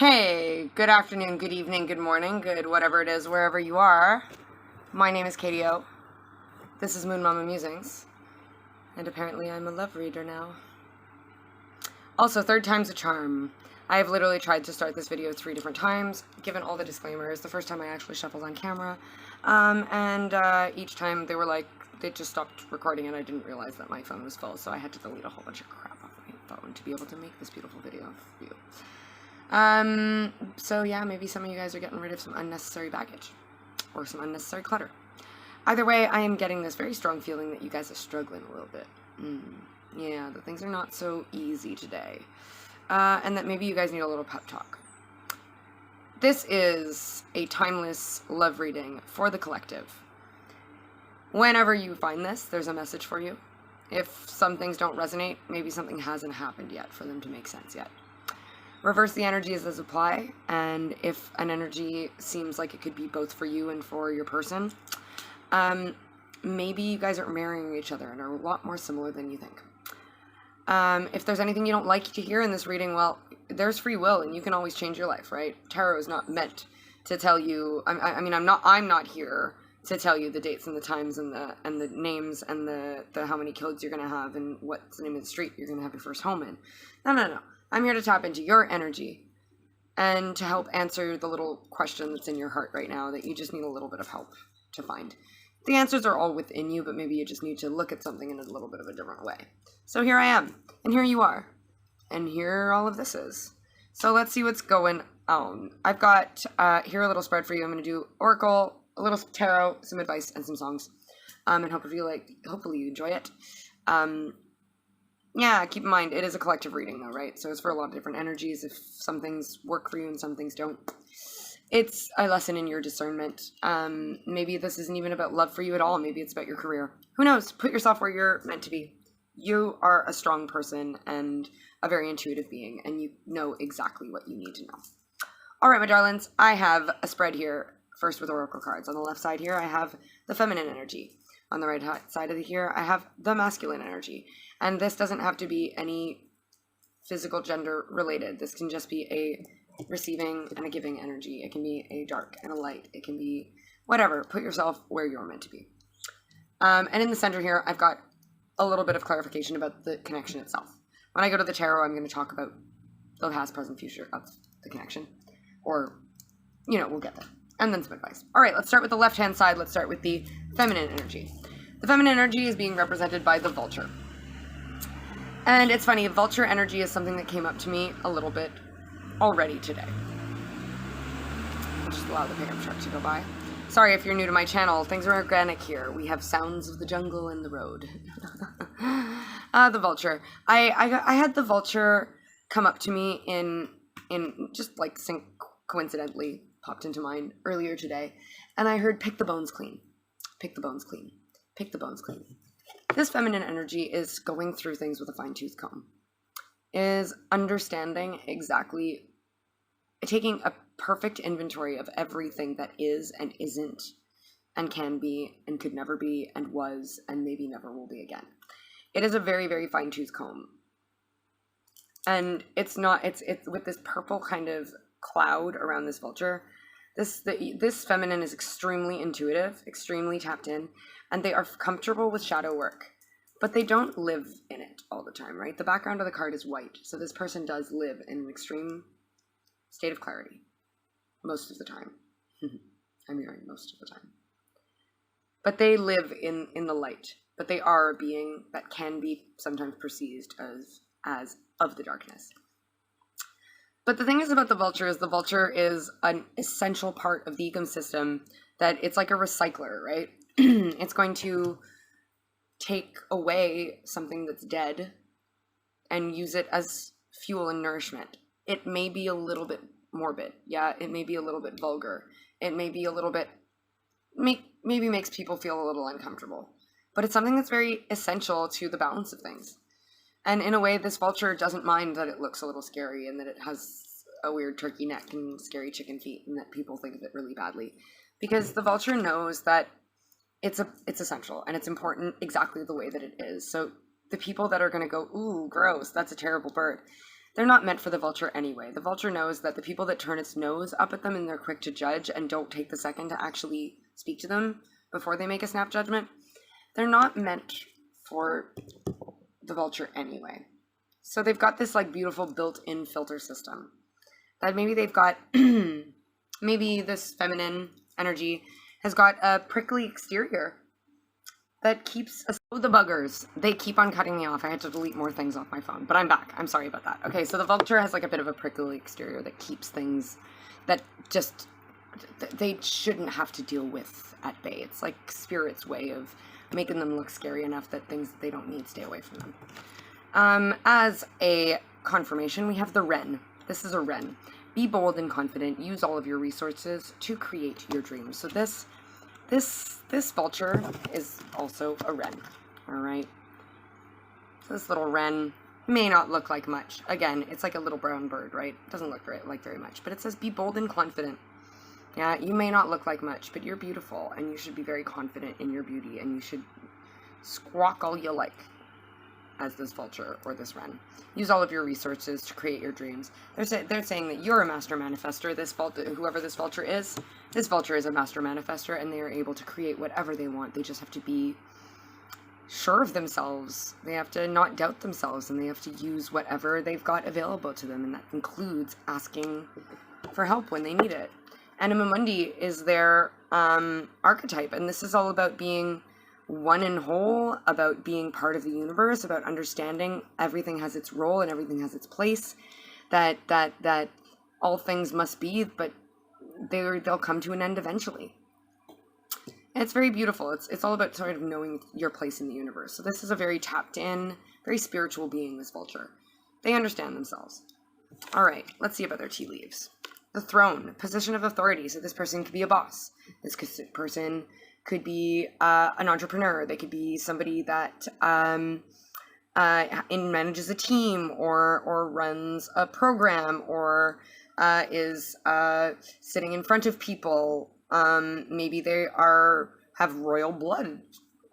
Hey, good afternoon, good evening, good morning, good whatever it is, wherever you are. My name is Katie O. This is Moon Mama Musings. And apparently I'm a love reader now. Also, third time's a charm. I have literally tried to start this video 3 different times, given all the disclaimers. The first time I actually shuffled on camera. Each time they were like, they just stopped recording and I didn't realize that my phone was full. So I had to delete a whole bunch of crap off my phone to be able to make this beautiful video for you. So yeah, maybe some of you guys are getting rid of some unnecessary baggage or some unnecessary clutter. Either way, I am getting this very strong feeling that you guys are struggling a little bit. Yeah, that things are not so easy today. And that maybe you guys need a little pep talk. This is a timeless love reading for the collective. Whenever you find this, there's a message for you. If some things don't resonate, maybe something hasn't happened yet for them to make sense yet. Reverse the energies as apply, and if an energy seems like it could be both for you and for your person, maybe you guys are marrying each other and are a lot more similar than you think. If there's anything you don't like to hear in this reading, well, there's free will and you can always change your life, right? Tarot is not meant to tell you, I'm not here to tell you the dates and the times and the names and the how many kids you're going to have and what's the name of the street you're going to have your first home in. No. I'm here to tap into your energy and to help answer the little question that's in your heart right now that you just need a little bit of help to find. The answers are all within you, but maybe you just need to look at something in a little bit of a different way. So here I am, and here you are, and here all of this is. So let's see what's going on. I've got here a little spread for you. I'm going to do Oracle, a little tarot, some advice, and some songs. And hopefully you enjoy it. Yeah, keep in mind, it is a collective reading though, right? So it's for a lot of different energies. If some things work for you and some things don't, it's a lesson in your discernment. Maybe this isn't even about love for you at all. Maybe it's about your career. Who knows? Put yourself where you're meant to be. You are a strong person and a very intuitive being, and you know exactly what you need to know. All right, my darlings, I have a spread here, first with Oracle cards. On the left side here, I have the feminine energy. On the right side of here, I have the masculine energy. And this doesn't have to be any physical gender related. This can just be a receiving and a giving energy. It can be a dark and a light. It can be whatever. Put yourself where you're meant to be. And in the center here, I've got a little bit of clarification about the connection itself. When I go to the tarot, I'm going to talk about the past, present, future of the connection. Or, we'll get there. And then some advice. All right, let's start with the left-hand side. Let's start with the feminine energy. The feminine energy is being represented by the vulture. And it's funny, vulture energy is something that came up to me a little bit already today. I'll just allow the pickup truck to go by. Sorry if you're new to my channel, things are organic here. We have sounds of the jungle and the road. The vulture. I had the vulture come up to me in just like coincidentally popped into mind earlier today. And I heard pick the bones clean. Pick the bones clean. Pick the bones clean. This feminine energy is going through things with a fine-tooth comb, is understanding exactly, taking a perfect inventory of everything that is and isn't and can be and could never be and was and maybe never will be again. It is a very, very fine-tooth comb. And it's with this purple kind of cloud around this vulture. This feminine is extremely intuitive, extremely tapped in, and they are comfortable with shadow work, but they don't live in it all the time, right? The background of the card is white, so this person does live in an extreme state of clarity most of the time. I'm hearing most of the time. But they live in the light, but they are a being that can be sometimes perceived as of the darkness. But the thing is about the vulture is an essential part of the ecosystem, that it's like a recycler, right? It's going to take away something that's dead and use it as fuel and nourishment. It may be a little bit morbid. Yeah, it may be a little bit vulgar. It may be a little bit, maybe makes people feel a little uncomfortable. But it's something that's very essential to the balance of things. And in a way, this vulture doesn't mind that it looks a little scary and that it has a weird turkey neck and scary chicken feet and that people think of it really badly. Because the vulture knows that it's essential and it's important exactly the way that it is. So the people that are going to go, ooh, gross, that's a terrible bird, they're not meant for the vulture anyway. The vulture knows that the people that turn its nose up at them and they're quick to judge and don't take the second to actually speak to them before they make a snap judgment, they're not meant for the vulture anyway. So they've got this like beautiful built-in filter system that maybe they've got, maybe this feminine energy has got a prickly exterior that keeps us. The buggers, they keep on cutting me off. I had to delete more things off my phone, but I'm back. I'm sorry about that. Okay, so the vulture has like a bit of a prickly exterior that keeps things that just, they shouldn't have to deal with at bay. It's like spirit's way of making them look scary enough that things that they don't need stay away from them. As a confirmation, we have the wren. This is a wren. Be bold and confident. Use all of your resources to create your dreams. So this vulture is also a wren. All right. So this little wren may not look like much. Again, it's like a little brown bird, right? It doesn't look very much, but it says be bold and confident. Yeah, you may not look like much, but you're beautiful, and you should be very confident in your beauty, and you should squawk all you like as this vulture or this wren. Use all of your resources to create your dreams. They're saying that you're a master manifester. Whoever this vulture is a master manifester, and they are able to create whatever they want. They just have to be sure of themselves. They have to not doubt themselves, and they have to use whatever they've got available to them, and that includes asking for help when they need it. Anima Mundi is their archetype, and this is all about being one and whole, about being part of the universe, about understanding everything has its role and everything has its place, that all things must be, but they'll come to an end eventually. And it's very beautiful. It's all about sort of knowing your place in the universe. So this is a very tapped in, very spiritual being, this vulture. They understand themselves. All right, let's see about their tea leaves. The throne, position of authority. So this person could be a boss. This person could be an entrepreneur. They could be somebody that manages a team or runs a program or is sitting in front of people. Maybe they have royal blood.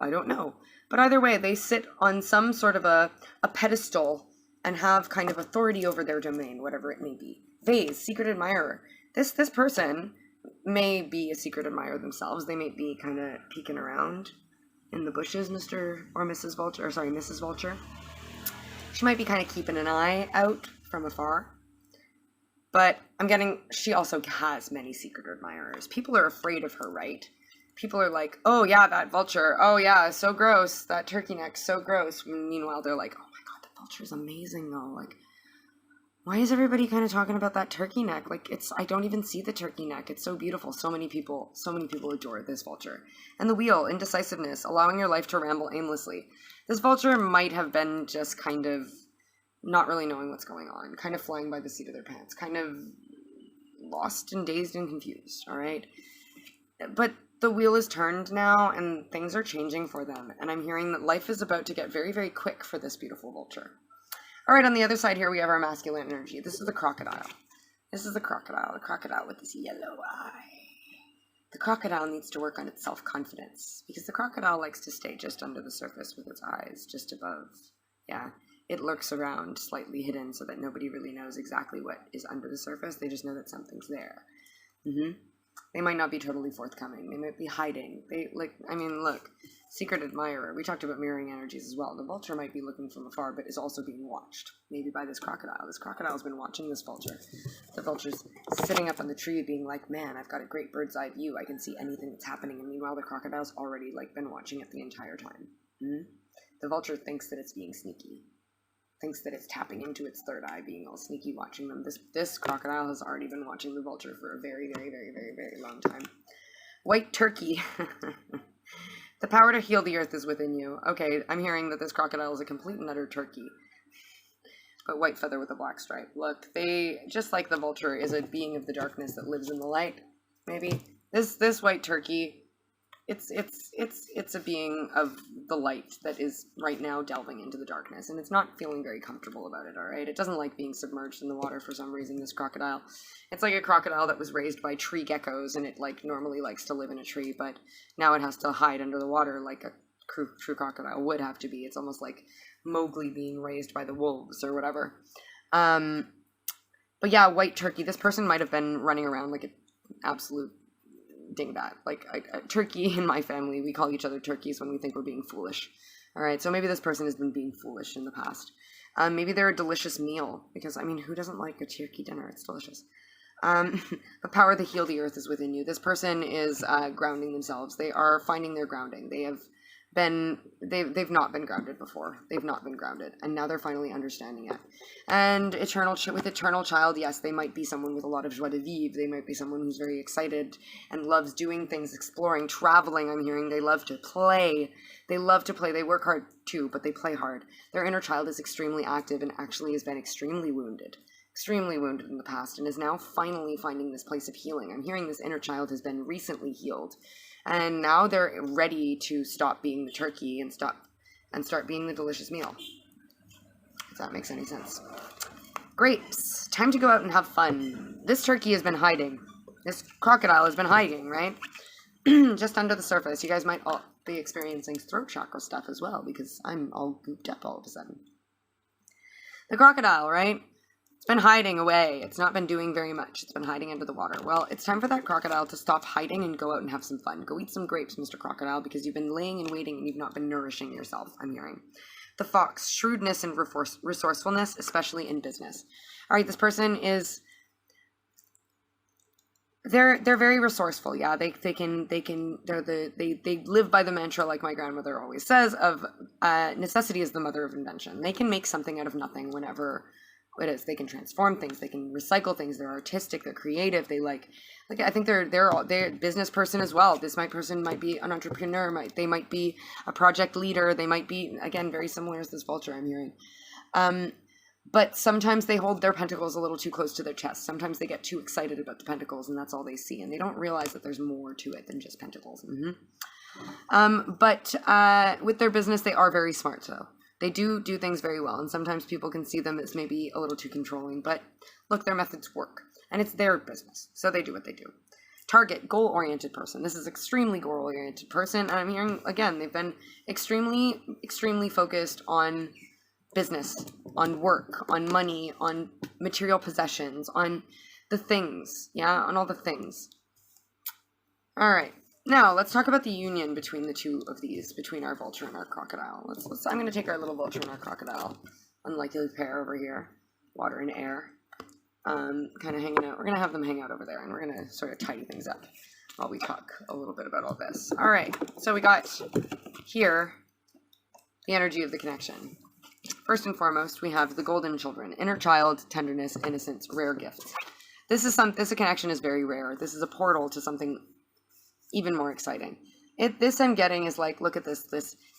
I don't know. But either way, they sit on some sort of a pedestal and have kind of authority over their domain, whatever it may be. Vase, secret admirer. This person may be a secret admirer themselves. They may be kind of peeking around in the bushes, Mr. or Mrs. Vulture, or sorry, Mrs. Vulture. She might be kind of keeping an eye out from afar. But she also has many secret admirers. People are afraid of her, right? People are like, oh yeah, that vulture. Oh yeah, so gross. That turkey neck, so gross. Meanwhile, they're like, oh my god, the vulture's amazing though. Like, why is everybody kind of talking about that turkey neck? Like, I don't even see the turkey neck. It's so beautiful. So many people adore this vulture. And the wheel, indecisiveness, allowing your life to ramble aimlessly. This vulture might have been just kind of not really knowing what's going on, kind of flying by the seat of their pants, kind of lost and dazed and confused, all right? But the wheel is turned now, and things are changing for them. And I'm hearing that life is about to get very, very quick for this beautiful vulture. All right, on the other side here, we have our masculine energy. This is the crocodile. This is the crocodile with this yellow eye. The crocodile needs to work on its self-confidence because the crocodile likes to stay just under the surface with its eyes, just above. Yeah, it lurks around, slightly hidden, so that nobody really knows exactly what is under the surface. They just know that something's there. They might not be totally forthcoming. They might be hiding. Look, secret admirer. We talked about mirroring energies as well. The vulture might be looking from afar, but is also being watched. Maybe by this crocodile. This crocodile's been watching this vulture. The vulture's sitting up on the tree being like, man, I've got a great bird's eye view. I can see anything that's happening. And meanwhile, the crocodile's already been watching it the entire time. The vulture thinks that it's being sneaky. Thinks that it's tapping into its third eye, being all sneaky, watching them. This crocodile has already been watching the vulture for a very, very, very, very, very long time. White turkey. The power to heal the earth is within you. Okay, I'm hearing that this crocodile is a complete and utter turkey. But white feather with a black stripe. Look, they, just like the vulture, is a being of the darkness that lives in the light. Maybe. This white turkey, it's a being of the light that is right now delving into the darkness, and it's not feeling very comfortable about it, all right? It doesn't like being submerged in the water for some reason, this crocodile. It's like a crocodile that was raised by tree geckos, and it normally likes to live in a tree, but now it has to hide under the water like a true crocodile would have to be. It's almost like Mowgli being raised by the wolves or whatever. But yeah, white turkey. This person might have been running around like an absolute dingbat. Like a turkey in my family, we call each other turkeys when we think we're being foolish. All right, so maybe this person has been being foolish in the past. Maybe they're a delicious meal, because, I mean, who doesn't like a turkey dinner? It's delicious. The power to heal the earth is within you. This person is grounding themselves. They are finding their grounding. They've not been grounded before. They've not been grounded, and now they're finally understanding it. And with eternal child, yes, they might be someone with a lot of joie de vivre. They might be someone who's very excited and loves doing things, exploring, traveling. I'm hearing they love to play. They love to play. They work hard too, but they play hard. Their inner child is extremely active and actually has been extremely wounded in the past, and is now finally finding this place of healing. I'm hearing this inner child has been recently healed. And now they're ready to stop being the turkey and start being the delicious meal. If that makes any sense. Grapes. Time to go out and have fun. This turkey has been hiding. This crocodile has been hiding, right? Just under the surface. You guys might all be experiencing throat chakra stuff as well, because I'm all gooped up all of a sudden. The crocodile, right? It's been hiding away. It's not been doing very much. It's been hiding under the water. Well, it's time for that crocodile to stop hiding and go out and have some fun. Go eat some grapes, Mr. Crocodile, because you've been laying and waiting and you've not been nourishing yourself, I'm hearing. The fox, shrewdness and resourcefulness, especially in business. All right, this person is... They're very resourceful, yeah. They live by the mantra, like my grandmother always says, of necessity is the mother of invention. They can make something out of nothing whenever it is. They can transform things, they can recycle things, they're artistic, they're creative, they like I think they're a business person as well. This person might be an entrepreneur, they might be a project leader, they might be, again, very similar as this vulture I'm hearing. But sometimes they hold their pentacles a little too close to their chest. Sometimes they get too excited about the pentacles and that's all they see, and they don't realize that there's more to it than just pentacles. But with their business, they are very smart though. They do things very well, and sometimes people can see them as maybe a little too controlling, but look, their methods work, and it's their business, so they do what they do. Target, goal-oriented person. This is extremely goal-oriented person, and I'm hearing, again, they've been extremely, extremely focused on business, on work, on money, on material possessions, on the things, yeah, on all the things. All right. Now, let's talk about the union between the two of these, between our vulture and our crocodile. I'm going to take our little vulture and our crocodile, unlikely pair over here, water and air, kind of hanging out. We're going to have them hang out over there, and we're going to sort of tidy things up while we talk a little bit about all this. All right, so we got here the energy of the connection. First and foremost, we have the golden children, inner child, tenderness, innocence, rare gifts. This connection is very rare. This is a portal to something even more exciting. This I'm getting is like, look at this.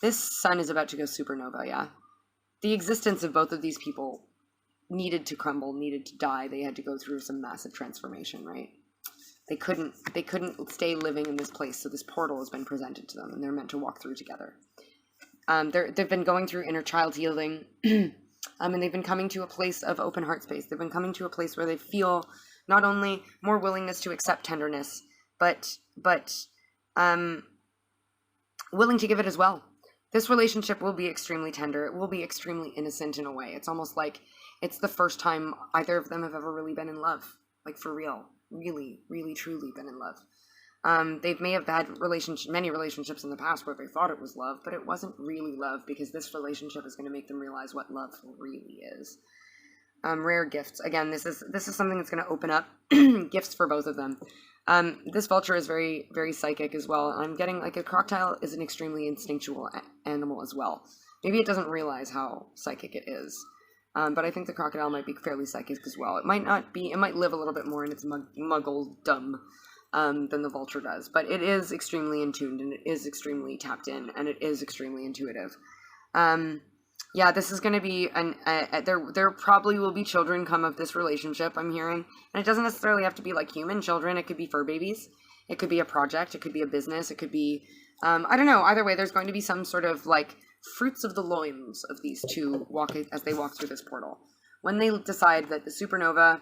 This sun is about to go supernova, yeah? The existence of both of these people needed to crumble, needed to die. They had to go through some massive transformation, right? They couldn't stay living in this place, so this portal has been presented to them, and they're meant to walk through together. They've been going through inner child healing, and they've been coming to a place of open heart space. They've been coming to a place where they feel not only more willingness to accept tenderness, but willing to give it as well. This relationship will be extremely tender. It will be extremely innocent in a way. It's almost like it's the first time either of them have ever really been in love, like for real, really, really, truly been in love. They may have had many relationships in the past where they thought it was love, but it wasn't really love, because this relationship is going to make them realize what love really is. Rare gifts. Again, this is something that's going to open up gifts for both of them. This vulture is very, very psychic as well. I'm getting like a crocodile is an extremely instinctual animal as well. Maybe it doesn't realize how psychic it is. But I think the crocodile might be fairly psychic as well. It might not be, it might live a little bit more in its muggle-dom than the vulture does. But it is extremely in tune, and it is extremely tapped in, and it is extremely intuitive. Yeah, this is going to be, there probably will be children come of this relationship, I'm hearing. And it doesn't necessarily have to be like human children. It could be fur babies. It could be a project. It could be a business. It could be, I don't know. Either way, there's going to be some sort of like fruits of the loins of these two as they walk through this portal. When they decide that the supernova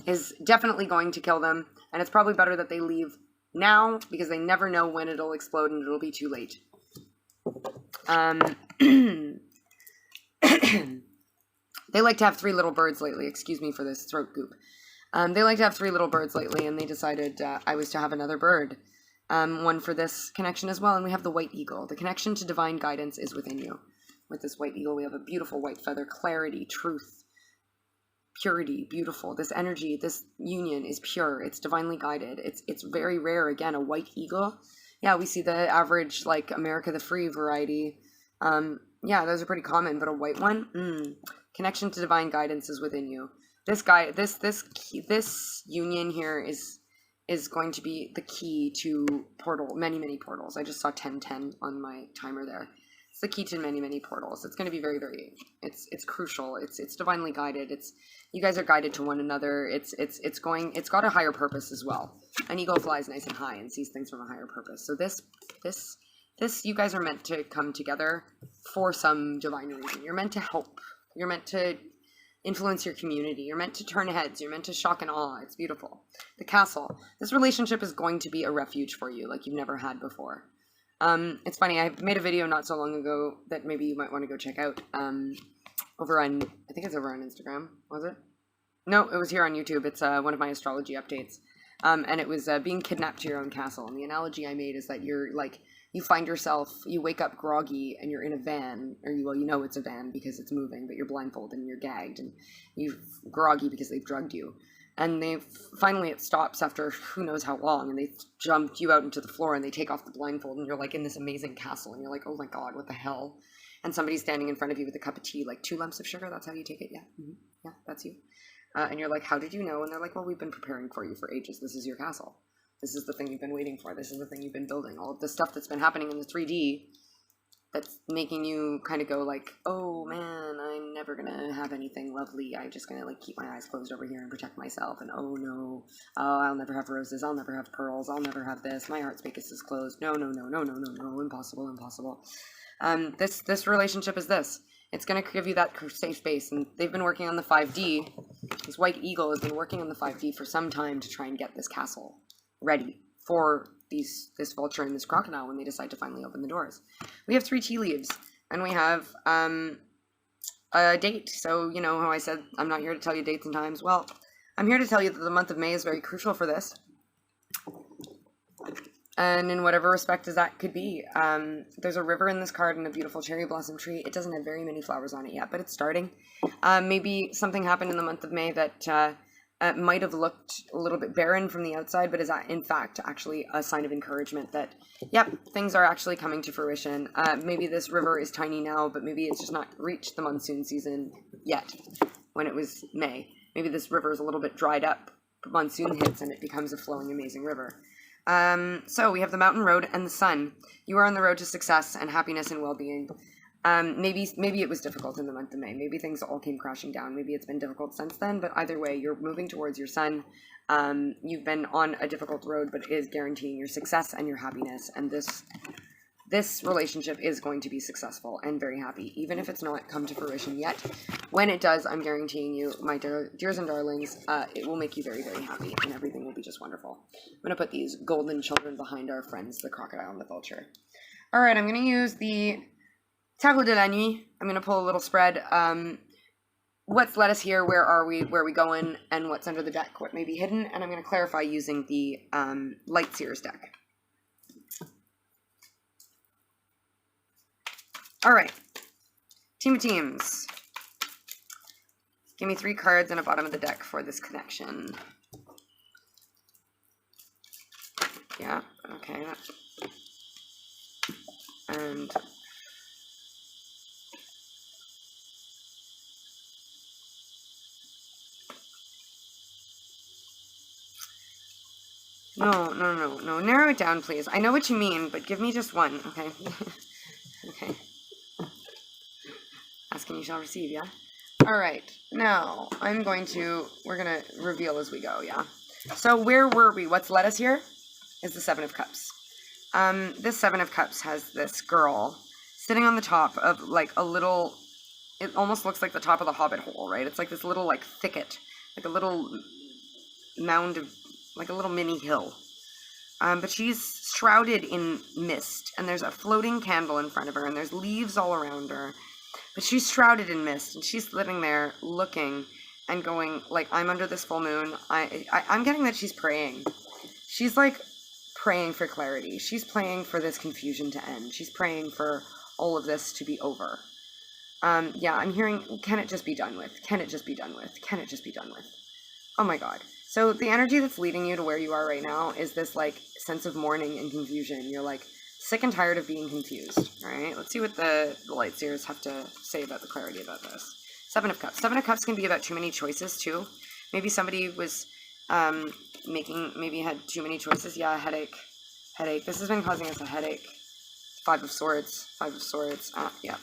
is definitely going to kill them, and it's probably better that they leave now, because they never know when it'll explode and it'll be too late. They like to have 3 little birds lately. Excuse me for this throat goop. They like to have 3 little birds lately, and they decided I was to have another bird. One for this connection as well, and we have the white eagle. The connection to divine guidance is within you. With this white eagle, we have a beautiful white feather, clarity, truth, purity, beautiful. This energy, this union is pure. It's divinely guided. It's very rare. Again, a white eagle. Yeah, we see the average, like, America the Free variety. Yeah, those are pretty common, but a white one, connection to divine guidance is within you. This guy, this union here is going to be the key to many portals. I just saw 1010 on my timer there. It's the key to many portals. It's going to be very, it's crucial. It's divinely guided. You guys are guided to one another. It's got a higher purpose as well. An eagle flies nice and high and sees things from a higher purpose. So this, you guys are meant to come together for some divine reason. You're meant to help. You're meant to influence your community. You're meant to turn heads. You're meant to shock and awe. It's beautiful. The castle. This relationship is going to be a refuge for you like you've never had before. It's funny. I made a video not so long ago that maybe you might want to go check out. Over on, I think it's over on Instagram. Was it? No, it was here on YouTube. It's one of my astrology updates. And it was being kidnapped to your own castle. And the analogy I made is that you're like, you find yourself, you wake up groggy and you're in a van, or you know it's a van because it's moving, but you're blindfolded and you're gagged, and you're groggy because they've drugged you. And finally it stops after who knows how long, and they jumped you out into the floor and they take off the blindfold, and you're like in this amazing castle, and you're like, oh my God, what the hell? And somebody's standing in front of you with a cup of tea, like 2 lumps of sugar, that's how you take it? Yeah, yeah, that's you. And you're like, how did you know? And they're like, well, we've been preparing for you for ages. This is your castle. This is the thing you've been waiting for. This is the thing you've been building. All of the stuff that's been happening in the 3D that's making you kind of go like, oh man, I'm never going to have anything lovely. I'm just going to like keep my eyes closed over here and protect myself. And oh no, I'll never have roses. I'll never have pearls. I'll never have this. My heart space is closed. No, impossible. This relationship is this. It's going to give you that safe space. And they've been working on the 5D. This white eagle has been working on the 5D for some time to try and get this castle ready for this vulture and this crocodile when they decide to finally open the doors. We have 3 tea leaves, and we have a date. So, you know how I said I'm not here to tell you dates and times? Well, I'm here to tell you that the month of May is very crucial for this. And in whatever respect as that could be. There's a river in this card and a beautiful cherry blossom tree. It doesn't have very many flowers on it yet, but it's starting. Maybe something happened in the month of May that might have looked a little bit barren from the outside, but is in fact actually a sign of encouragement that, yep, things are actually coming to fruition. Maybe this river is tiny now, but maybe it's just not reached the monsoon season yet when it was May. Maybe this river is a little bit dried up. Monsoon hits and it becomes a flowing, amazing river. So we have the mountain road and the sun. You are on the road to success and happiness and well-being. Maybe it was difficult in the month of May. Maybe things all came crashing down. Maybe it's been difficult since then, but either way, you're moving towards your sun. You've been on a difficult road, but it is guaranteeing your success and your happiness. And this relationship is going to be successful and very happy, even if it's not come to fruition yet. When it does, I'm guaranteeing you, my dears and darlings, it will make you very, very happy, and everything will be just wonderful. I'm going to put these golden children behind our friends, the crocodile and the vulture. All right, I'm going to use the Tarot de la Nuit. I'm going to pull a little spread. What's led us here? Where are we? Where are we going? And what's under the deck? What may be hidden? And I'm going to clarify using the Light Seers deck. All right. Team of teams. Give me 3 cards and a bottom of the deck for this connection. Yeah. Okay. And No. Narrow it down, please. I know what you mean, but give me just one, okay? Okay. Ask and you shall receive, yeah? Alright, now, we're gonna reveal as we go, yeah? So, where were we? What's led us here is the 7 of Cups. This 7 of Cups has this girl sitting on the top of, like, a little, it almost looks like the top of the Hobbit hole, right? It's like this little, like, thicket, like a little mound of, like a little mini hill. But she's shrouded in mist, and there's a floating candle in front of her, and there's leaves all around her. But she's shrouded in mist, and she's sitting there looking and going, like, I'm under this full moon. I'm getting that she's praying. She's, like, praying for clarity. She's praying for this confusion to end. She's praying for all of this to be over. Yeah, I'm hearing, can it just be done with? Can it just be done with? Can it just be done with? Oh my god. So the energy that's leading you to where you are right now is this, like, sense of mourning and confusion. You're, like, sick and tired of being confused. All right, let's see what the light seers have to say about the clarity about this. Seven of Cups. Seven of Cups can be about too many choices, too. Maybe somebody was maybe had too many choices. Yeah, headache. This has been causing us a headache. Five of Swords. Yeah.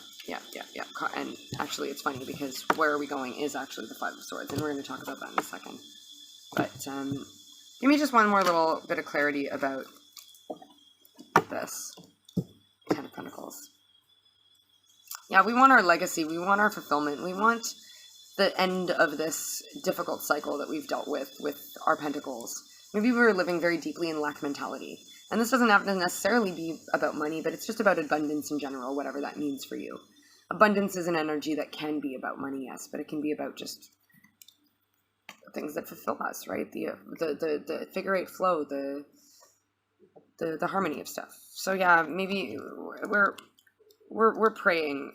And actually, it's funny because where are we going is actually the Five of Swords, and we're going to talk about that in a second. But give me just one more little bit of clarity about this. Ten of Pentacles. Yeah, we want our legacy. We want our fulfillment. We want the end of this difficult cycle that we've dealt with our pentacles. Maybe we were living very deeply in lack mentality. And this doesn't have to necessarily be about money, but it's just about abundance in general, whatever that means for you. Abundance is an energy that can be about money, yes, but it can be about just things that fulfill us, right? The figure eight flow, the harmony of stuff. So yeah, maybe we're praying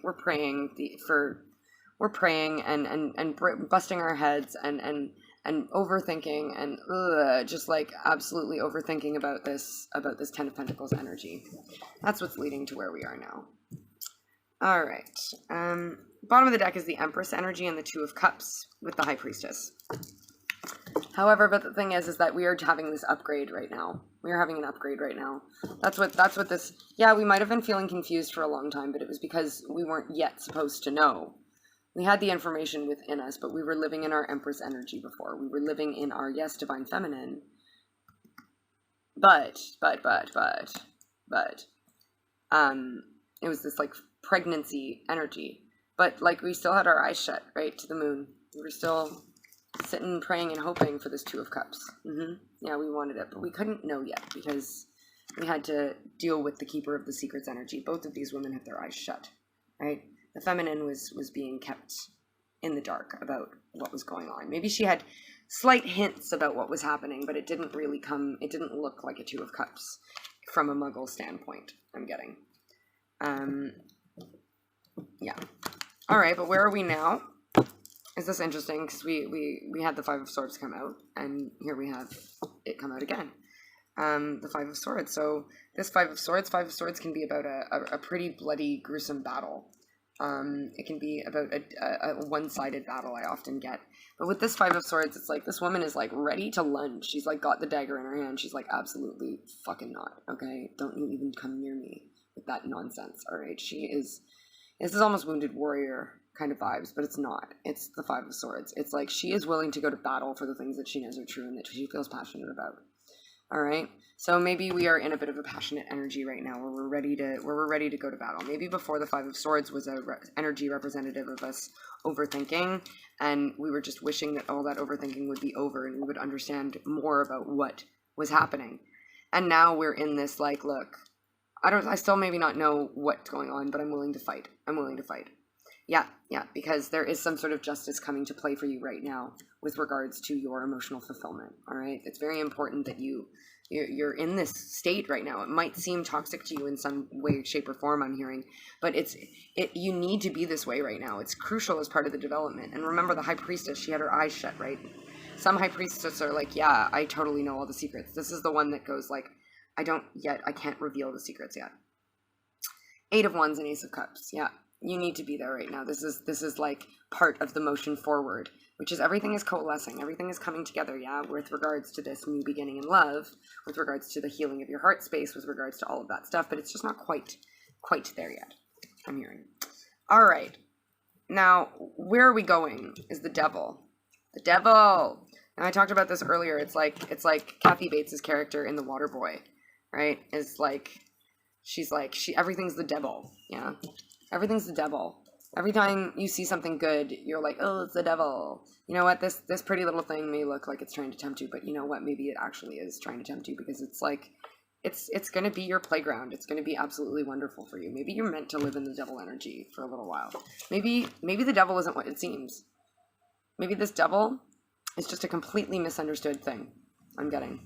and busting our heads and overthinking and just like absolutely overthinking about this Ten of Pentacles energy. That's what's leading to where we are now. All right. Bottom of the deck is the Empress energy and the Two of Cups with the High Priestess. However, but the thing is that we are having this upgrade right now. We are having an upgrade right now. That's what this, yeah, we might have been feeling confused for a long time, but it was because we weren't yet supposed to know. We had the information within us, but we were living in our Empress energy before. We were living in our, yes, Divine Feminine. But, it was this, like, pregnancy energy. But, like, we still had our eyes shut, right, to the moon. We were still sitting, praying, and hoping for this Two of Cups. Yeah, we wanted it, but we couldn't know yet because we had to deal with the Keeper of the Secrets energy. Both of these women had their eyes shut, right? The feminine was being kept in the dark about what was going on. Maybe she had slight hints about what was happening, but it didn't look like a Two of Cups from a Muggle standpoint, I'm getting. Yeah. All right, but where are we now? Is this interesting? Because we had the Five of Swords come out, and here we have it come out again. The Five of Swords. So this Five of Swords can be about a pretty bloody, gruesome battle. It can be about a one-sided battle, I often get. But with this Five of Swords, it's like this woman is, like, ready to lunge. She's, like, got the dagger in her hand. She's like, absolutely fucking not, okay? Don't you even come near me with that nonsense, all right? This is almost Wounded Warrior kind of vibes, but it's not. It's the Five of Swords. It's like she is willing to go to battle for the things that she knows are true and that she feels passionate about. All right. So maybe we are in a bit of a passionate energy right now where we're ready to go to battle. Maybe before the Five of Swords was a energy representative of us overthinking, and we were just wishing that all that overthinking would be over and we would understand more about what was happening. And now we're in this, like, look, I still maybe not know what's going on, but I'm willing to fight. Yeah, because there is some sort of justice coming to play for you right now with regards to your emotional fulfillment, all right? It's very important that you're in this state right now. It might seem toxic to you in some way, shape, or form, I'm hearing, but you need to be this way right now. It's crucial as part of the development. And remember, the High Priestess, she had her eyes shut, right? Some High Priestesses are like, yeah, I totally know all the secrets. This is the one that goes like, I can't reveal the secrets yet. Eight of Wands and Ace of Cups, yeah. You need to be there right now. This is like part of the motion forward, which is everything is coalescing. Everything is coming together, yeah, with regards to this new beginning in love, with regards to the healing of your heart space, with regards to all of that stuff, but it's just not quite there yet, I'm hearing. All right. Now, where are we going is the Devil. The Devil. Now, I talked about this earlier. It's like Kathy Bates' character in The Waterboy, right? It's like, everything's the devil, yeah? Everything's the devil. Every time you see something good, you're like, oh, it's the devil. You know what? This pretty little thing may look like it's trying to tempt you, but you know what? Maybe it actually is trying to tempt you because it's like it's going to be your playground. It's going to be absolutely wonderful for you. Maybe you're meant to live in the devil energy for a little while. Maybe the devil isn't what it seems. Maybe this devil is just a completely misunderstood thing. I'm getting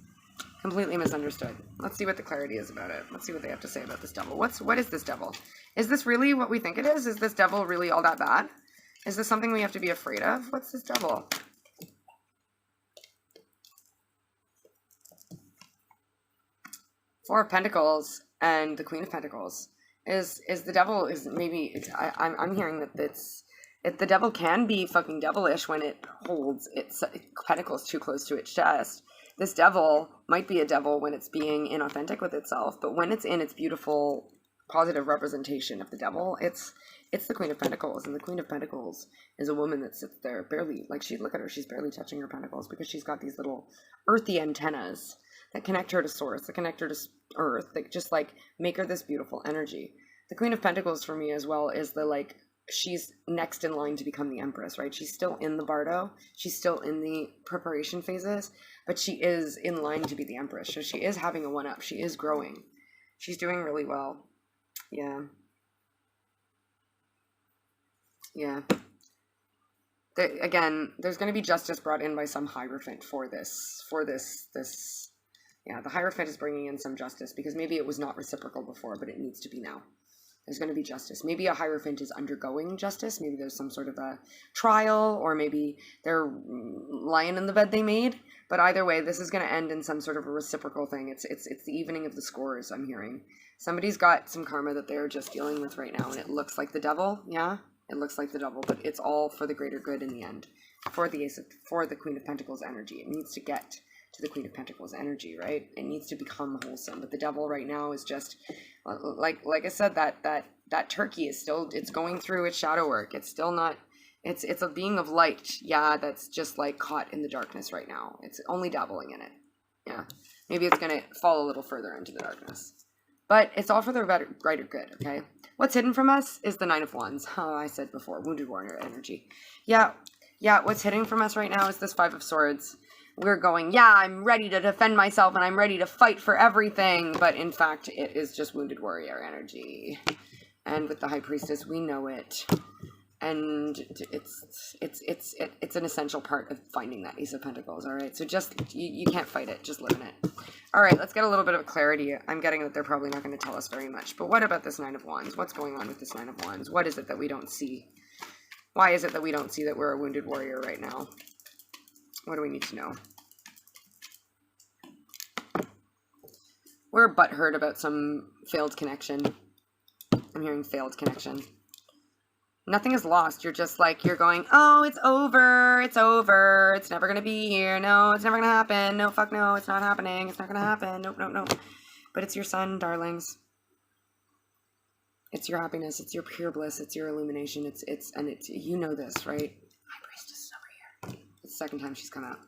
completely misunderstood. Let's see what the clarity is about it. Let's see what they have to say about this devil. What is this devil? Is this really what we think it is? Is this devil really all that bad? Is this something we have to be afraid of? What's this devil? Four of Pentacles and the Queen of Pentacles is the devil is maybe I'm hearing that the devil can be fucking devilish when it holds its pentacles too close to its chest. This devil might be a devil when it's being inauthentic with itself, but when it's in its beautiful positive representation of the devil, it's the Queen of Pentacles, and the Queen of Pentacles is a woman that sits there barely, like, look at her, she's barely touching her pentacles because she's got these little earthy antennas that connect her to source, that connect her to earth, that just like make her this beautiful energy. The Queen of Pentacles for me as well is the, like, she's next in line to become the Empress, right? She's still in the bardo, she's still in the preparation phases, but she is in line to be the Empress. So she is having a one-up, she is growing, she's doing really well. Yeah. Again, there's going to be justice brought in by some Hierophant for this. Yeah, the Hierophant is bringing in some justice because maybe it was not reciprocal before, but it needs to be now. There's going to be justice. Maybe a Hierophant is undergoing justice. Maybe there's some sort of a trial, or maybe they're lying in the bed they made. But either way, this is going to end in some sort of a reciprocal thing. It's the evening of the scores, I'm hearing. Somebody's got some karma that they're just dealing with right now, and it looks like the devil. Yeah, it looks like the devil, but it's all for the greater good in the end. For the Queen of Pentacles energy. It needs to get to the Queen of Pentacles energy, right? It needs to become wholesome. But the devil right now is just like I said, that turkey is still, it's going through its shadow work. It's still not, it's a being of light, yeah, that's just like caught in the darkness right now. It's only dabbling in it. Yeah, maybe it's gonna fall a little further into the darkness, but it's all for the greater good. Okay, what's hidden from us is the Nine of Wands. Oh, I said before, wounded warrior energy. Yeah, what's hidden from us right now is this Five of Swords. We're going, yeah, I'm ready to defend myself and I'm ready to fight for everything. But in fact, it is just wounded warrior energy. And with the High Priestess, we know it. And it's an essential part of finding that Ace of Pentacles, all right? So just, you can't fight it, just live in it. All right, let's get a little bit of clarity. I'm getting that they're probably not going to tell us very much. But what about this Nine of Wands? What's going on with this Nine of Wands? What is it that we don't see? Why is it that we don't see that we're a wounded warrior right now? What do we need to know? We're butthurt about some failed connection. I'm hearing failed connection. Nothing is lost. You're just like, you're going, oh, it's over. It's over. It's never going to be here. No, it's never going to happen. No, fuck no. It's not happening. It's not going to happen. Nope, nope, nope. But it's your sun, darlings. It's your happiness. It's your pure bliss. It's your illumination. It's, you know this, right? High Priestess is over here. It's the second time she's come out.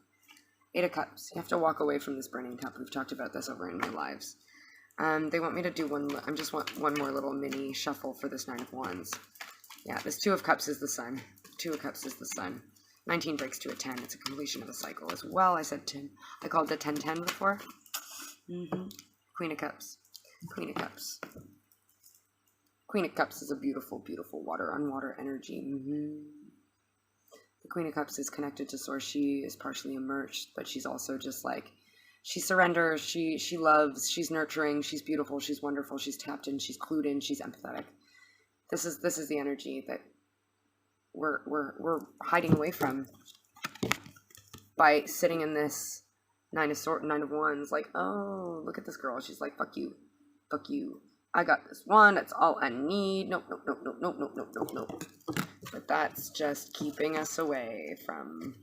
Eight of Cups. You have to walk away from this burning cup. We've talked about this over in my lives. They want me to do one more little mini shuffle for this Nine of Wands. Yeah, this Two of Cups is the sun. Two of Cups is the sun. 19 breaks to a 10. It's a completion of a cycle as well. I said 10. I called it 10-10 before. Queen of Cups. Queen of Cups. Queen of Cups is a beautiful, beautiful water on water energy. The Queen of Cups is connected to Source. She is partially immersed, but she's also just like, she surrenders, she loves, she's nurturing, she's beautiful, she's wonderful, she's tapped in, she's clued in, she's empathetic. This is the energy that we're hiding away from by sitting in this Nine of Wands. Like, oh, look at this girl. She's like, fuck you, fuck you. I got this one. That's all I need. Nope, nope, nope, nope, nope, nope, nope, nope, nope. But that's just keeping us away from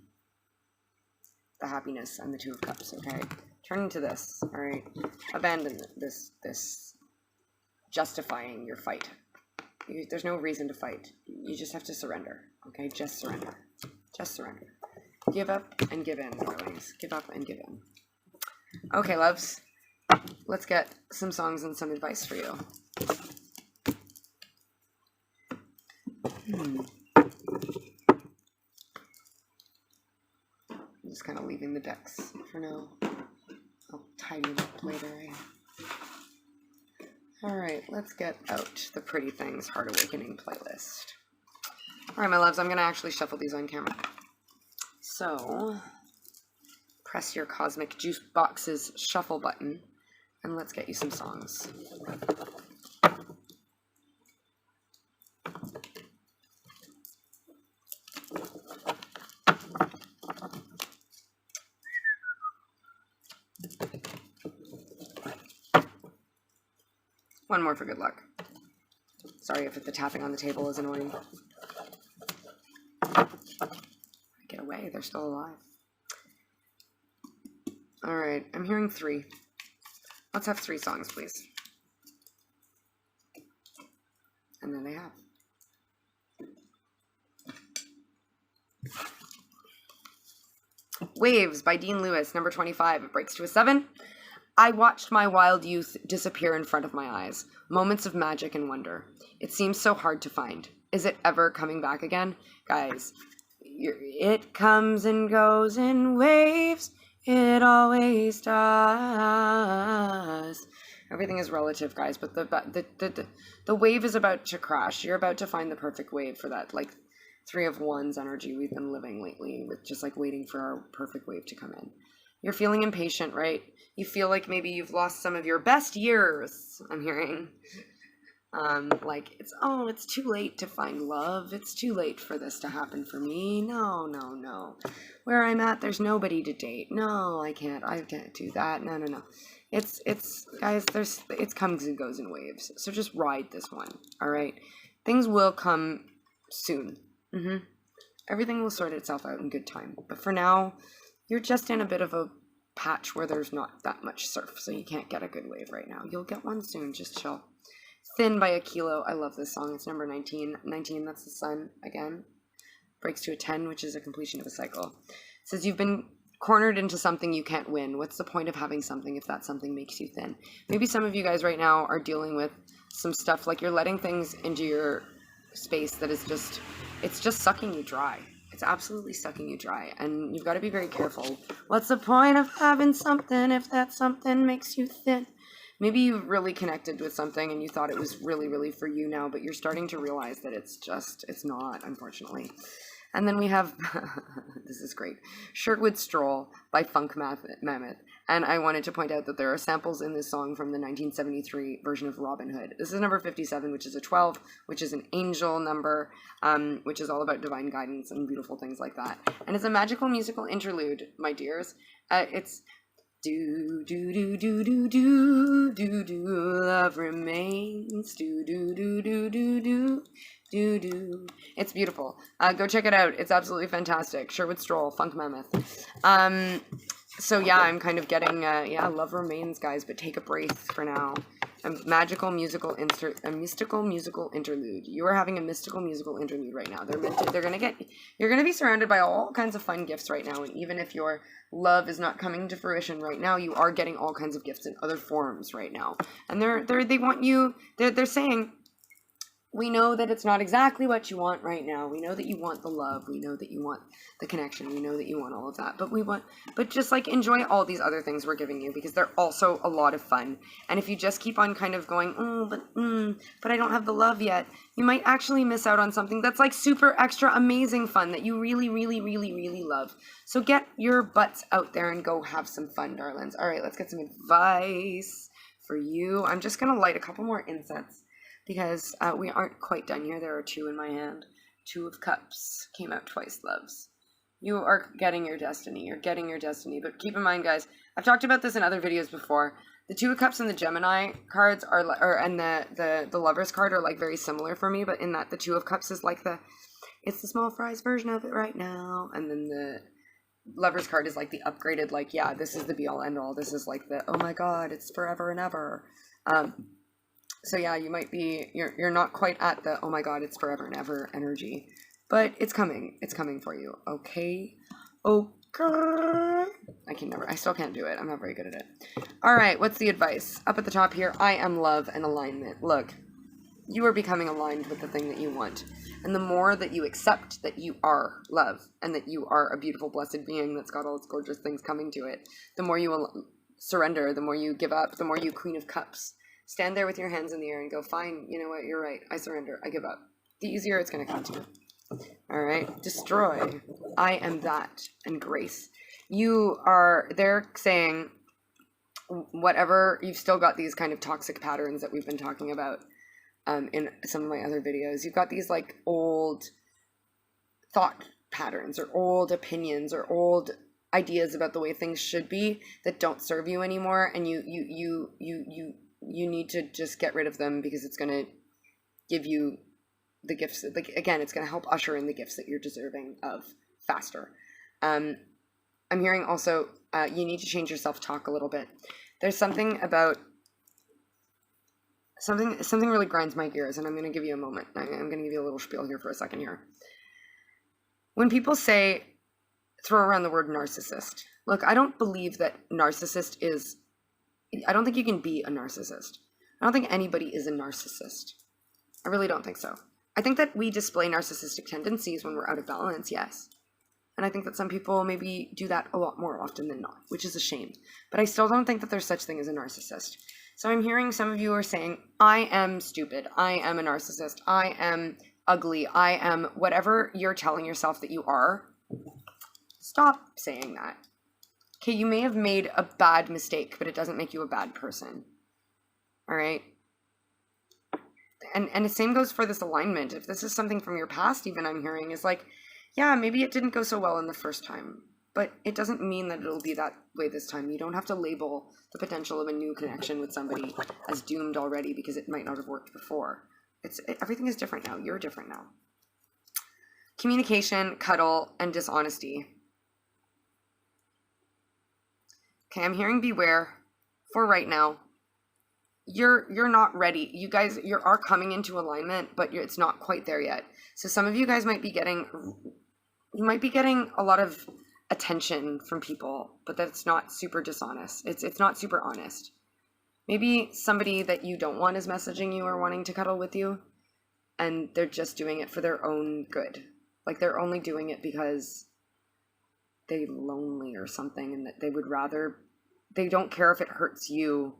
the happiness and the Two of Cups. Okay, turning to this. All right, abandon this justifying your fight. There's no reason to fight. You just have to surrender. Okay, just surrender. Just surrender. Give up and give in, darlings. Give up and give in. Okay, loves. Let's get some songs and some advice for you. I'm just kind of leaving the decks for now. I'll tidy them up later. All right, let's get out the Pretty Things Heart Awakening playlist. All right, my loves, I'm going to actually shuffle these on camera. So, press your Cosmic Juice Box's shuffle button, and let's get you some songs. One more for good luck. Sorry if the tapping on the table is annoying. Get away, they're still alive. Alright, I'm hearing 3. Let's have 3 songs, please. And then they have. Waves by Dean Lewis, number 25. It breaks to a 7. I watched my wild youth disappear in front of my eyes. Moments of magic and wonder. It seems so hard to find. Is it ever coming back again? Guys, it comes and goes in waves. It always does. Everything is relative, guys, but the wave is about to crash. You're about to find the perfect wave for that, like, 3 of Wands energy we've been living lately, with just like waiting for our perfect wave to come in. You're feeling impatient, right? You feel like maybe you've lost some of your best years, I'm hearing. Like, it's too late to find love. It's too late for this to happen for me. No. Where I'm at, there's nobody to date. No, I can't do that. No. It's guys, it comes and goes in waves. So just ride this one, all right? Things will come soon. Everything will sort itself out in good time. But for now, you're just in a bit of a patch where there's not that much surf, so you can't get a good wave right now. You'll get one soon, just chill. Thin by Akilo. I love this song. It's number 19. 19, that's the sun again. Breaks to a 10, which is a completion of a cycle. It says you've been cornered into something you can't win. What's the point of having something if that something makes you thin? Maybe some of you guys right now are dealing with some stuff, like you're letting things into your space that is just, it's just sucking you dry. It's absolutely sucking you dry, and you've got to be very careful. What's the point of having something if that something makes you thin? Maybe you've really connected with something and you thought it was really, really for you now, but you're starting to realize that it's not, unfortunately. And then we have, this is great, Sherwood Stroll by Funk Mammoth. And I wanted to point out that there are samples in this song from the 1973 version of Robin Hood. This is number 57, which is a 12, which is an angel number, which is all about divine guidance and beautiful things like that. And it's a magical musical interlude, my dears. It's do do do do do do do do love remains do do do do do do do do. It's beautiful. Go check it out. It's absolutely fantastic. Sherwood Stroll, Funk Mammoth. So yeah, I'm kind of getting love remains, guys, but take a breath for now. A mystical musical interlude. You are having a mystical musical interlude right now. You're gonna be surrounded by all kinds of fun gifts right now, and even if your love is not coming to fruition right now, you are getting all kinds of gifts in other forms right now. And they want you. They're saying, we know that it's not exactly what you want right now. We know that you want the love. We know that you want the connection. We know that you want all of that. But just like enjoy all these other things we're giving you, because they're also a lot of fun. And if you just keep on kind of going, but I don't have the love yet, you might actually miss out on something that's like super extra amazing fun that you really, really, really, really love. So get your butts out there and go have some fun, darlings. All right, let's get some advice for you. I'm just going to light a couple more incense, because we aren't quite done here. There are 2 in my hand. 2 of Cups came out twice, loves. You are getting your destiny. You're getting your destiny. But keep in mind, guys, I've talked about this in other videos before. The 2 of Cups and the Gemini cards and the Lovers card are like very similar for me, but in that the 2 of Cups is like it's the small fries version of it right now, and then the Lovers card is like the upgraded, like, yeah, this is the be all end all. This is like the, oh my god, it's forever and ever. So yeah, you might be, you're not quite at the, oh my god, it's forever and ever energy, but it's coming for you, okay? I still can't do it, I'm not very good at it. Alright, what's the advice? Up at the top here, I am love and alignment. Look, you are becoming aligned with the thing that you want, and the more that you accept that you are love, and that you are a beautiful, blessed being that's got all its gorgeous things coming to it, the more you will surrender, the more you give up, the more you Queen of Cups. Stand there with your hands in the air and go, fine, you know what, you're right. I surrender. I give up. The easier it's going to come to you. All right. Destroy. I am that. And grace. They're saying whatever, you've still got these kind of toxic patterns that we've been talking about in some of my other videos. You've got these like old thought patterns or old opinions or old ideas about the way things should be that don't serve you anymore, and you need to just get rid of them, because it's going to give you the gifts that, like, again, it's going to help usher in the gifts that you're deserving of faster. I'm hearing also you need to change your self-talk a little bit. There's something about something really grinds my gears, and I'm going to give you a moment. I'm going to give you a little spiel here for a second here. When people throw around the word narcissist, look, I don't believe that narcissist is, I don't think you can be a narcissist. I don't think anybody is a narcissist. I really don't think so. I think that we display narcissistic tendencies when we're out of balance, yes. And I think that some people maybe do that a lot more often than not, which is a shame. But I still don't think that there's such thing as a narcissist. So I'm hearing some of you are saying, I am stupid, I am a narcissist, I am ugly, I am whatever you're telling yourself that you are. Stop saying that. Okay, you may have made a bad mistake, but it doesn't make you a bad person. All right? And the same goes for this alignment. If this is something from your past, even I'm hearing, is like, yeah, maybe it didn't go so well in the first time, but it doesn't mean that it'll be that way this time. You don't have to label the potential of a new connection with somebody as doomed already because it might not have worked before. Everything is different now. You're different now. Communication, cuddle, and dishonesty. Okay, I'm hearing beware for right now. You're not ready. You guys, you are coming into alignment, but it's not quite there yet. So some of you guys might be getting a lot of attention from people, but that's not super dishonest. It's not super honest. Maybe somebody that you don't want is messaging you or wanting to cuddle with you, and they're just doing it for their own good. Like they're only doing it because they're lonely or something, and that they don't care if it hurts you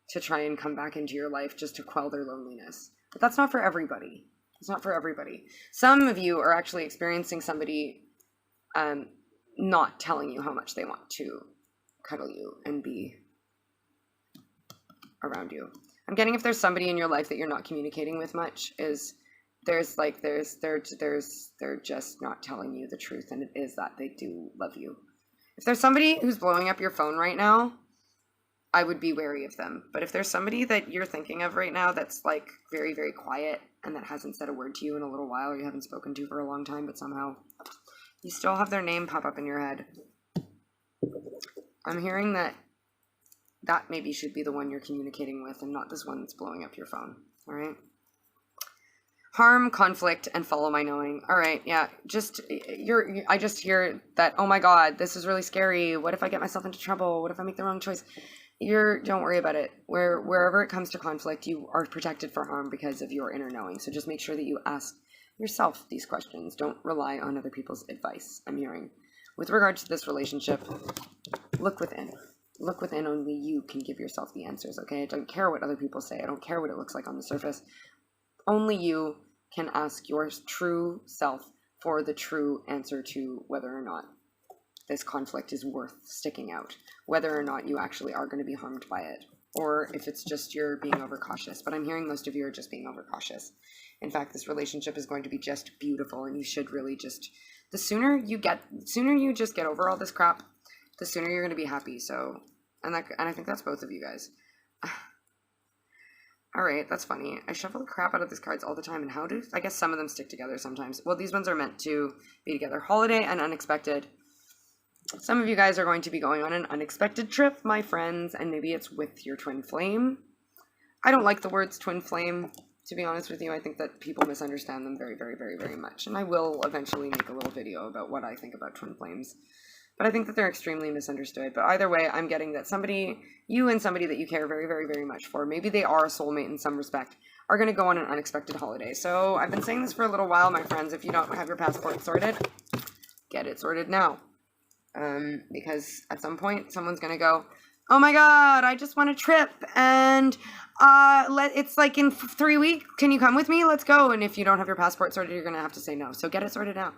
to try and come back into your life just to quell their loneliness. But that's not for everybody. It's not for everybody. Some of you are actually experiencing somebody not telling you how much they want to cuddle you and be around you. I'm getting, if there's somebody in your life that you're not communicating with much, they're just not telling you the truth, and it is that they do love you. If there's somebody who's blowing up your phone right now, I would be wary of them. But if there's somebody that you're thinking of right now that's like very, very quiet and that hasn't said a word to you in a little while, or you haven't spoken to for a long time, but somehow you still have their name pop up in your head, I'm hearing that maybe should be the one you're communicating with and not this one that's blowing up your phone. All right? Harm, conflict, and follow my knowing. All right, yeah, I just hear that, oh my God, this is really scary. What if I get myself into trouble? What if I make the wrong choice? Don't worry about it. Wherever it comes to conflict, you are protected for harm because of your inner knowing. So just make sure that you ask yourself these questions. Don't rely on other people's advice, I'm hearing. With regard to this relationship, look within. Look within. Only you can give yourself the answers, okay? I don't care what other people say. I don't care what it looks like on the surface. Only you can ask your true self for the true answer to whether or not this conflict is worth sticking out, whether or not you actually are going to be harmed by it, or if it's just you're being overcautious. But I'm hearing most of you are just being overcautious. In fact, this relationship is going to be just beautiful, and you should really just, the sooner you just get over all this crap, the sooner you're going to be happy. So, and I think that's both of you guys. All right, that's funny. I shuffle the crap out of these cards all the time, and I guess some of them stick together sometimes. Well, these ones are meant to be together. Holiday and unexpected. Some of you guys are going to be going on an unexpected trip, my friends, and maybe it's with your twin flame. I don't like the words twin flame, to be honest with you. I think that people misunderstand them very, very, very, very much, and I will eventually make a little video about what I think about twin flames. But I think that they're extremely misunderstood. But either way, I'm getting that you and somebody that you care very, very, very much for, maybe they are a soulmate in some respect, are going to go on an unexpected holiday. So I've been saying this for a little while, my friends. If you don't have your passport sorted, get it sorted now. Because at some point, someone's going to go, Oh my god, I just want a trip, and it's like in 3 weeks. Can you come with me? Let's go. And if you don't have your passport sorted, you're gonna have to say no. So get it sorted now.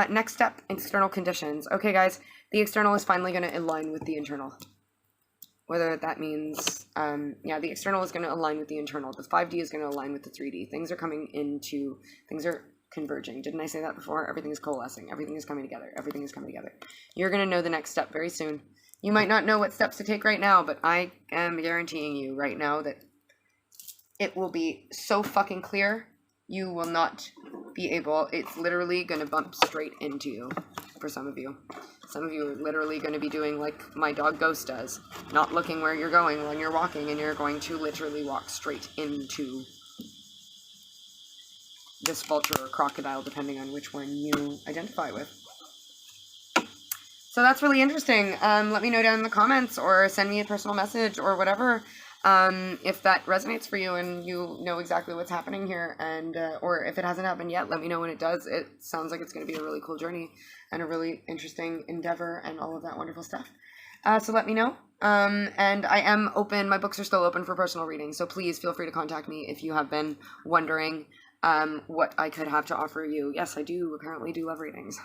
Next step, external conditions. Okay, guys, the external is finally gonna align with the internal. Whether that means, the external is gonna align with the internal. The 5D is gonna align with the 3D. Things are converging. Didn't I say that before? Everything is coalescing. Everything is coming together. Everything is coming together. You're gonna know the next step very soon. You might not know what steps to take right now, but I am guaranteeing you right now that it will be so fucking clear, you will not be able, it's literally going to bump straight into you for some of you. Some of you are literally going to be doing like my dog Ghost does, not looking where you're going when you're walking, and you're going to literally walk straight into this vulture or crocodile, depending on which one you identify with. So that's really interesting. Let me know down in the comments or send me a personal message or whatever if that resonates for you and you know exactly what's happening here. And or if it hasn't happened yet, let me know when it does. It sounds like it's going to be a really cool journey and a really interesting endeavor and all of that wonderful stuff. So let me know. And I am open. My books are still open for personal reading. So please feel free to contact me if you have been wondering what I could have to offer you. Yes, I do apparently do love readings.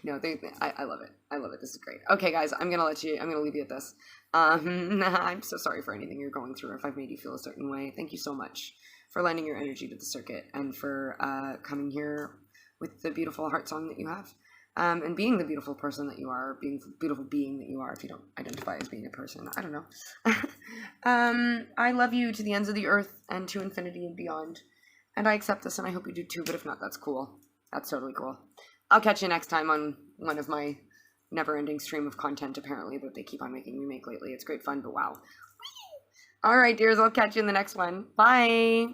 No, I love it. I love it. This is great. Okay, guys, I'm gonna leave you at this. I'm so sorry for anything you're going through. If I've made you feel a certain way, thank you so much for lending your energy to the circuit and for coming here with the beautiful heart song that you have, and being the beautiful person that you are, being the beautiful being that you are. If you don't identify as being a person, I don't know. I love you to the ends of the earth and to infinity and beyond, and I accept this, and I hope you do too. But if not, that's cool. That's totally cool. I'll catch you next time on one of my never-ending stream of content, apparently, that they keep on making me make lately. It's great fun, but wow. All right, dears, I'll catch you in the next one. Bye!